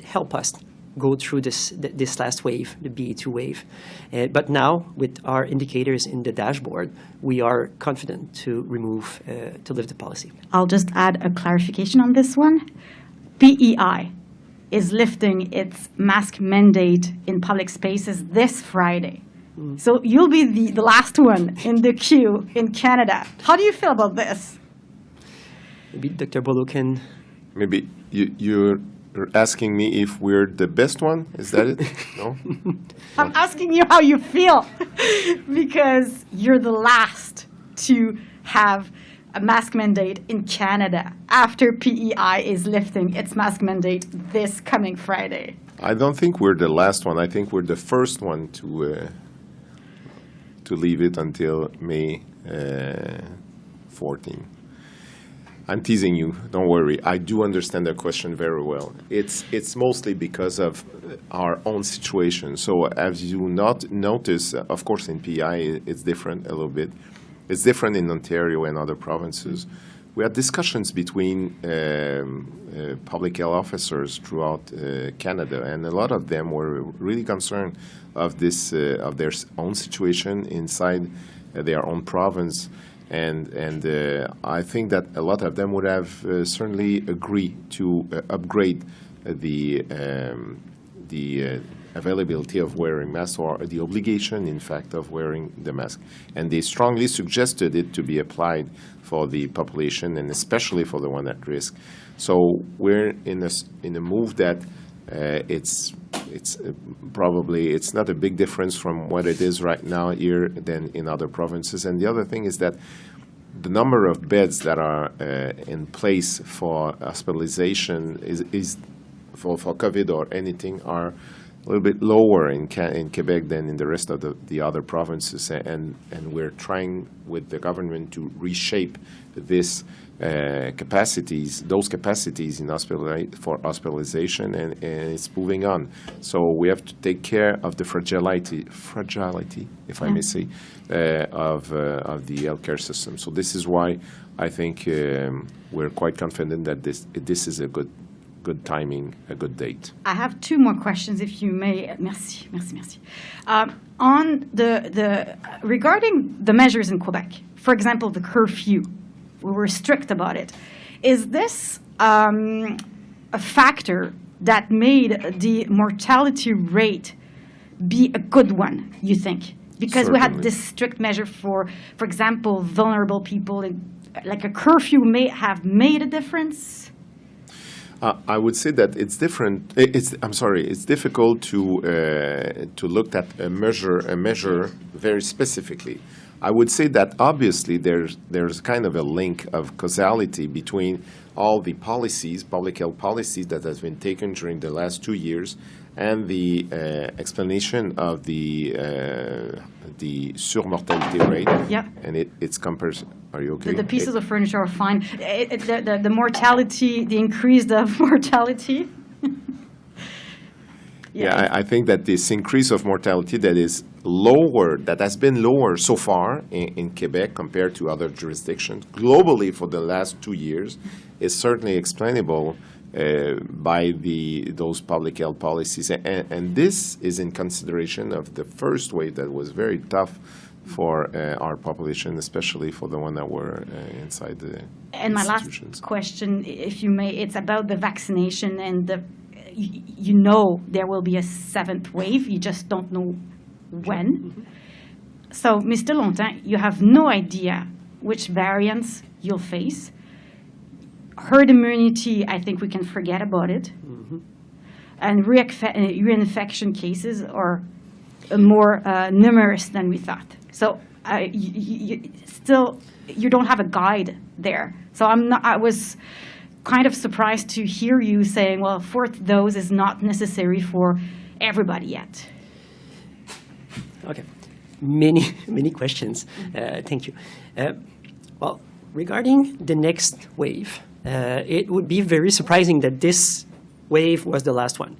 helped us go through this last wave, the BA2 wave. But now, with our indicators in the dashboard, we are confident to lift the policy. I'll just add a clarification on this one. PEI is lifting its mask mandate in public spaces this Friday. So you'll be the last one in the queue in Canada. How do you feel about this? Maybe Dr. Boileau can... Maybe you're asking me if we're the best one? Is that it? No? I'm asking you how you feel because you're the last to have a mask mandate in Canada after PEI is lifting its mask mandate this coming Friday. I don't think we're the last one. I think we're the first one to leave it until May 14. I'm teasing you. Don't worry. I do understand the question very well. It's mostly because of our own situation. So as you not notice, of course, in PI it's different a little bit. It's different in Ontario and other provinces. We had discussions between public health officers throughout Canada, and a lot of them were really concerned of this of their own situation inside their own province. And I think that a lot of them would have certainly agreed to upgrade the availability of wearing masks, or the obligation, in fact, of wearing the mask. And they strongly suggested it to be applied for the population, and especially for the one at risk. So we're in a move that it's not a big difference from what it is right now here than in other provinces. And the other thing is that the number of beds that are in place for hospitalization is for COVID or anything are a little bit lower in Quebec than in the rest of the other provinces, and we're trying with the government to reshape those capacities for hospitalization, and it's moving on. So we have to take care of the fragility, if I may say, of the healthcare system. So this is why I think we're quite confident that this is a good timing, a good date. I have 2 more questions, if you may. Merci. On regarding the measures in Quebec, for example, the curfew, we were strict about it. Is this a factor that made the mortality rate be a good one, you think? Because Certainly. we had this strict measure for example, vulnerable people, like a curfew may have made a difference? I would say that it's different. It's difficult to look at a measure very specifically. I would say that obviously there's kind of a link of causality between all the policies, public health policies that has been taken during the last 2 years, and the explanation of the surmortality rate. Yeah. And it's compares. Are you okay? The pieces of furniture are fine. The mortality, the increase of mortality. Yeah, I think that this increase of mortality that has been lower so far in Quebec compared to other jurisdictions globally for the last 2 years is certainly explainable by those public health policies. And this is in consideration of the first wave that was very tough for our population, especially for the one that were inside the And my last question, if you may, it's about the vaccination and you know there will be a 7th wave. You just don't know when. So, Mr. Longtemps, you have no idea which variants you'll face. Herd immunity, I think we can forget about it. And reinfection cases are more numerous than we thought. So you don't have a guide there. So I was kind of surprised to hear you saying, well, a fourth dose is not necessary for everybody yet. Okay. Many questions. Thank you. Well, regarding the next wave, it would be very surprising that this wave was the last one.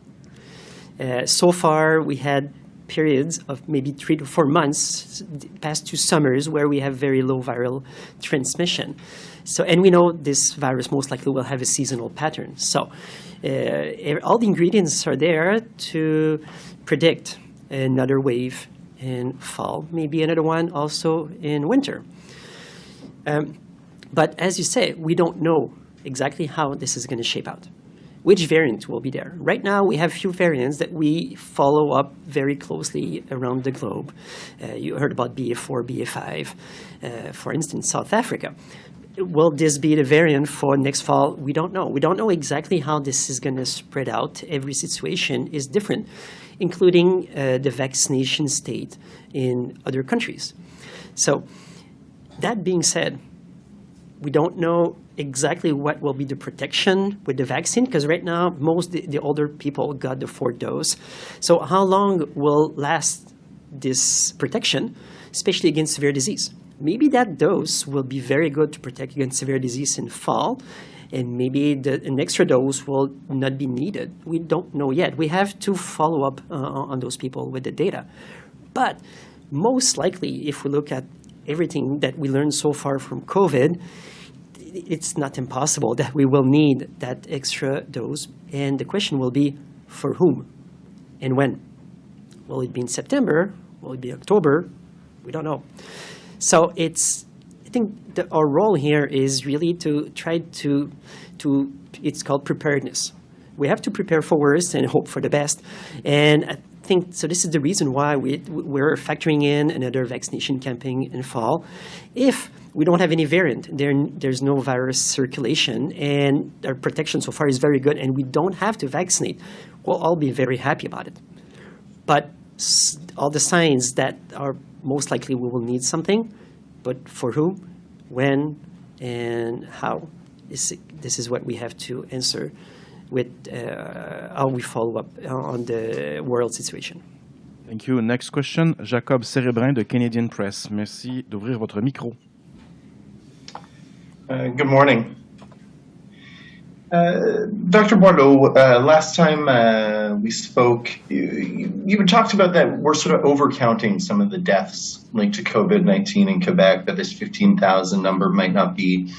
So far, we had periods of maybe 3 to 4 months, past 2 summers, where we have very low viral transmission. So, and we know this virus most likely will have a seasonal pattern. So all the ingredients are there to predict another wave in fall, maybe another one also in winter. But as you say, we don't know exactly how this is going to shape out. Which variant will be there? Right now, we have few variants that we follow up very closely around the globe. You heard about BA4, BA5, for instance, South Africa. Will this be the variant for next fall? We don't know. We don't know exactly how this is going to spread out. Every situation is different, including the vaccination state in other countries. So that being said, we don't know exactly what will be the protection with the vaccine, because right now, most the older people got the 4th dose. So how long will last this protection, especially against severe disease? Maybe that dose will be very good to protect against severe disease in fall, and maybe an extra dose will not be needed. We don't know yet. We have to follow up on those people with the data. But most likely, if we look at everything that we learned so far from COVID, it's not impossible that we will need that extra dose. And the question will be, for whom and when? Will it be in September? Will it be October? We don't know. So I think that our role here is really to try to it's called preparedness. We have to prepare for worse and hope for the best. And I think, so this is the reason why we're factoring in another vaccination campaign in fall. If we don't have any variant, there's no virus circulation, and our protection so far is very good, and we don't have to vaccinate, we'll all be very happy about it. But all the signs that are most likely we will need something, but for who, when, and how, this is what we have to answer with how we follow up on the world situation. Thank you. Next question, Jacob Cérébrin de Canadian Press. Merci d'ouvrir votre micro. Good morning. Dr. Boileau, last time we spoke, you talked about that we're sort of overcounting some of the deaths linked to COVID-19 in Quebec, that this 15,000 number might not be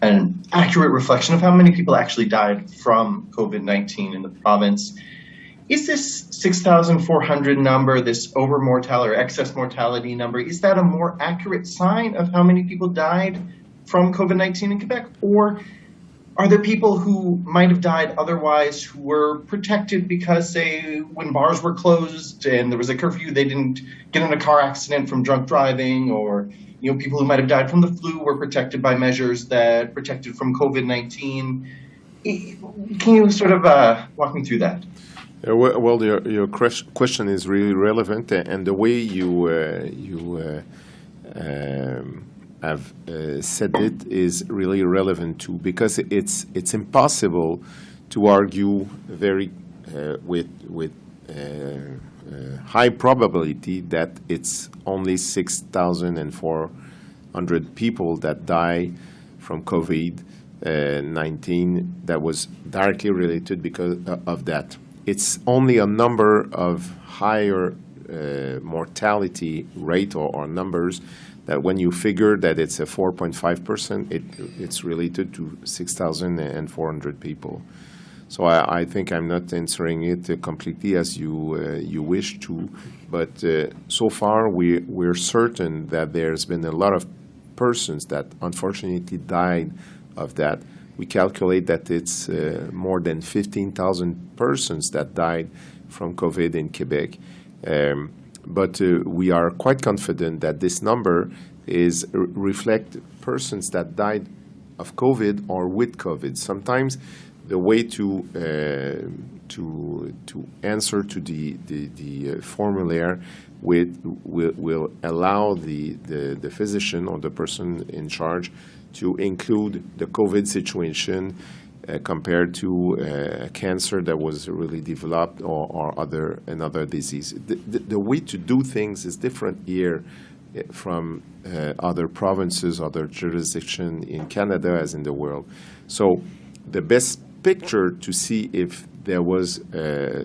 an accurate reflection of how many people actually died from COVID-19 in the province. Is this 6,400 number, this over-mortality or excess mortality number, is that a more accurate sign of how many people died from COVID-19 in Quebec? Or are there people who might have died otherwise who were protected because, say, when bars were closed and there was a curfew, they didn't get in a car accident from drunk driving, or people who might have died from the flu were protected by measures that protected from COVID-19? Can you sort of walk me through that? Well, your question is really relevant, and the way you have said it is really relevant too, because it's impossible to argue with high probability that it's only 6,400 people that die from COVID-19 that was directly related because of that. It's only a number of higher mortality rate or numbers that when you figure that it's a 4.5%, it's related to 6,400 people. So I think I'm not answering it completely as you wish to, but so far we're certain that there's been a lot of persons that unfortunately died of that. We calculate that it's more than 15,000 persons that died from COVID in Quebec. But we are quite confident that this number reflect persons that died of COVID or with COVID. Sometimes the way to answer to the formulaire will allow the physician or the person in charge to include the COVID situation compared to cancer that was really developed or another disease. The way to do things is different here from other provinces, other jurisdictions in Canada as in the world. So the best picture to see if there was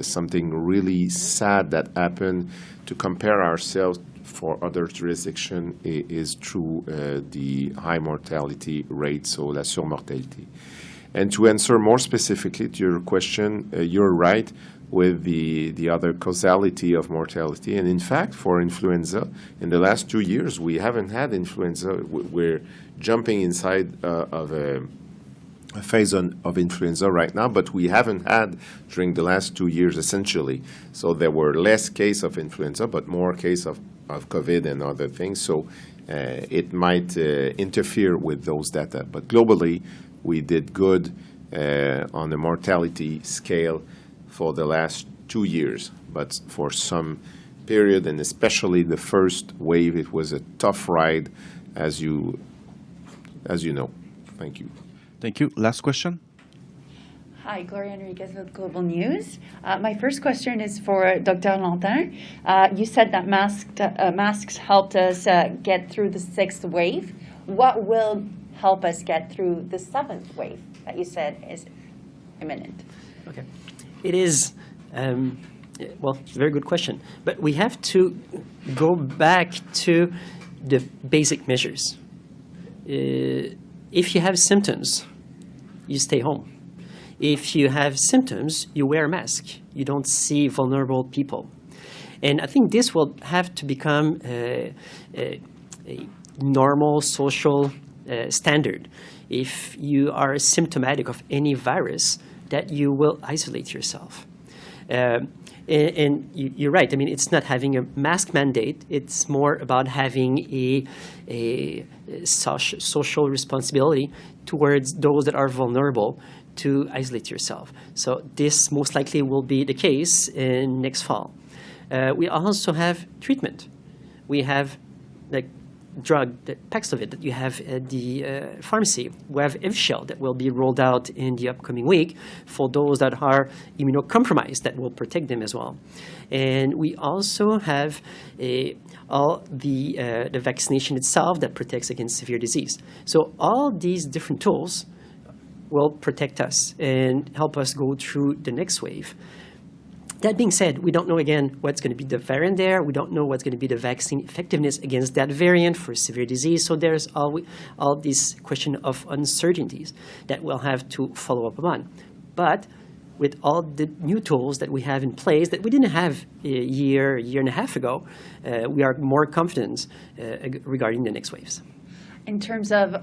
something really sad that happened to compare ourselves for other jurisdictions is through the high mortality rate, so la surmortalité. And to answer more specifically to your question, you're right with the other causality of mortality. And in fact, for influenza, in the last 2 years, we haven't had influenza. We're jumping inside of a phase of influenza right now, but we haven't had during the last 2 years, essentially. So there were less cases of influenza, but more cases of COVID and other things. So it might interfere with those data. But globally, we did good on the mortality scale for the last 2 years. But for some period, and especially the first wave, it was a tough ride, as you know. Thank you. Thank you. Last question. Hi, Gloria Enriquez with Global News. My first question is for Dr. Lantin. You said that masks helped us get through the 6th wave. What will help us get through the 7th wave that you said is imminent? Okay. It is, well, very good question. But we have to go back to the basic measures. If you have symptoms, you stay home. If you have symptoms, you wear a mask. You don't see vulnerable people. And I think this will have to become a normal social standard. If you are symptomatic of any virus, that you will isolate yourself. And you're right. I mean, it's not having a mask mandate. It's more about having a social responsibility towards those that are vulnerable to isolate yourself. So this most likely will be the case in next fall. We also have treatment. We have like drug, the Paxlovid that you have at the pharmacy. We have Evusheld that will be rolled out in the upcoming week for those that are immunocompromised that will protect them as well. And we also have all the vaccination itself that protects against severe disease. So all these different tools will protect us and help us go through the next wave. That being said, we don't know, again, what's going to be the variant there. We don't know what's going to be the vaccine effectiveness against that variant for severe disease. So there's all this question of uncertainties that we'll have to follow up on. But with all the new tools that we have in place that we didn't have a year and a half ago, we are more confident regarding the next waves. In terms of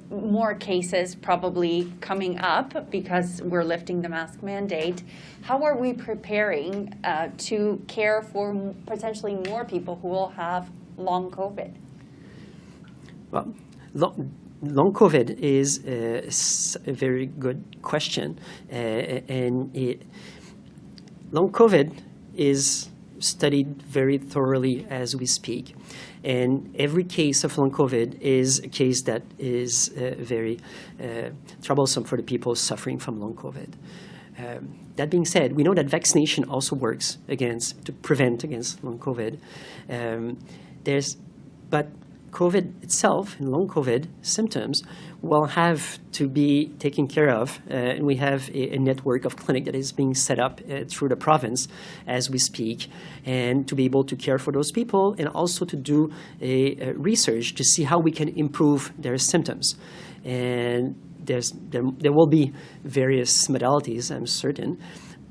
more cases probably coming up because we're lifting the mask mandate, how are we preparing to care for potentially more people who will have long COVID? Well, long COVID is a very good question. Long COVID is studied very thoroughly as we speak. And every case of long COVID is a case that is very troublesome for the people suffering from long COVID. That being said, we know that vaccination also works to prevent against long COVID. But COVID itself and long COVID symptoms will have to be taken care of. And we have a network of clinic that is being set up through the province as we speak, and to be able to care for those people and also to do a research to see how we can improve their symptoms. And there will be various modalities, I'm certain,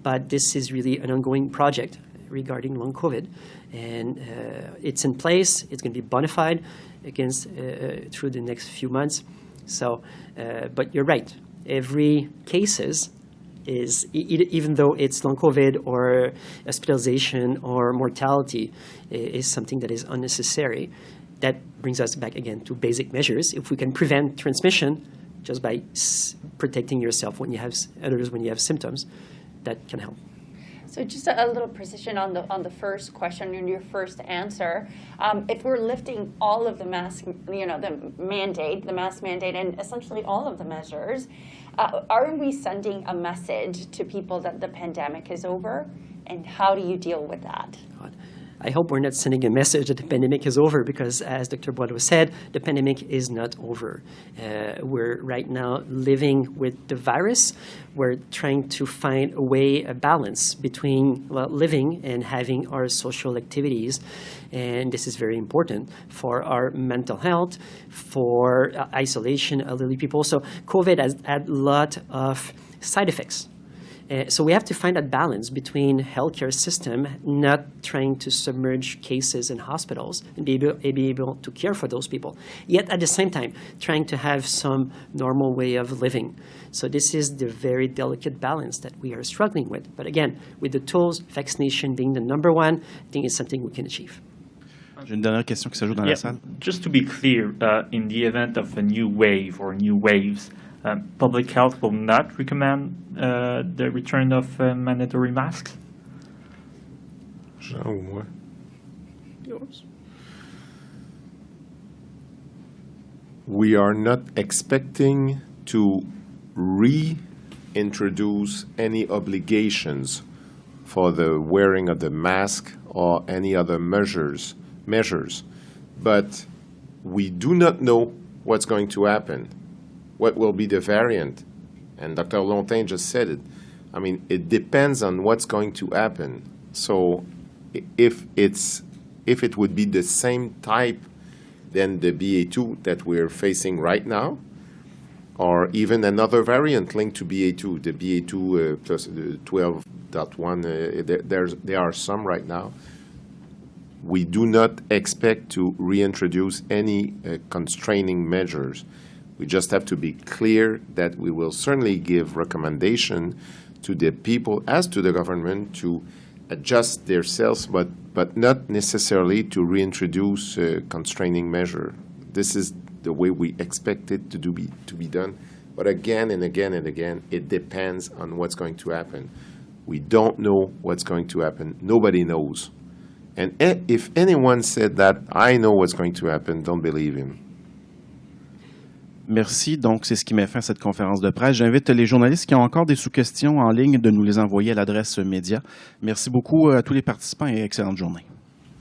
but this is really an ongoing project regarding long COVID. And it's in place. It's going to be bona fide through the next few months. So, but you're right. Every cases is, even though it's long COVID or hospitalization or mortality, is something that is unnecessary. That brings us back again to basic measures. If we can prevent transmission just by protecting yourself when you have symptoms, that can help. So just a little precision on the first question in your first answer. If we're lifting all of the mask, the mask mandate, and essentially all of the measures, are we sending a message to people that the pandemic is over? And how do you deal with that? I hope we're not sending a message that the pandemic is over because, as Dr. Boileau said, the pandemic is not over. We're right now living with the virus. We're trying to find a balance between living and having our social activities. And this is very important for our mental health, for isolation, elderly people. So COVID has had a lot of side effects. So we have to find that balance between healthcare system not trying to submerge cases in hospitals and be able to care for those people, yet at the same time trying to have some normal way of living. So this is the very delicate balance that we are struggling with. But again, with the tools, vaccination being the number one, I think it's something we can achieve. J'ai une dernière question qui s'ajoute dans la salle. Just to be clear, in the event of a new wave or new waves, public health will not recommend the return of mandatory masks? Jean ou moi? Yours. We are not expecting to reintroduce any obligations for the wearing of the mask or any other measures, but we do not know what's going to happen. What will be the variant? And Dr. Lontain just said it. I mean, it depends on what's going to happen. So if it would be the same type than the BA2 that we're facing right now, or even another variant linked to BA2, the BA2 plus the 12.1, there are some right now. We do not expect to reintroduce any constraining measures. We just have to be clear that we will certainly give recommendation to the people as to the government to adjust themselves, but not necessarily to reintroduce a constraining measure. This is the way we expect it to be done. But again and again and again, it depends on what's going to happen. We don't know what's going to happen. Nobody knows. And if anyone said that, I know what's going to happen, don't believe him. Merci. Donc, c'est ce qui met fin à cette conférence de presse. J'invite les journalistes qui ont encore des sous-questions en ligne de nous les envoyer à l'adresse média. Merci beaucoup à tous les participants et excellente journée.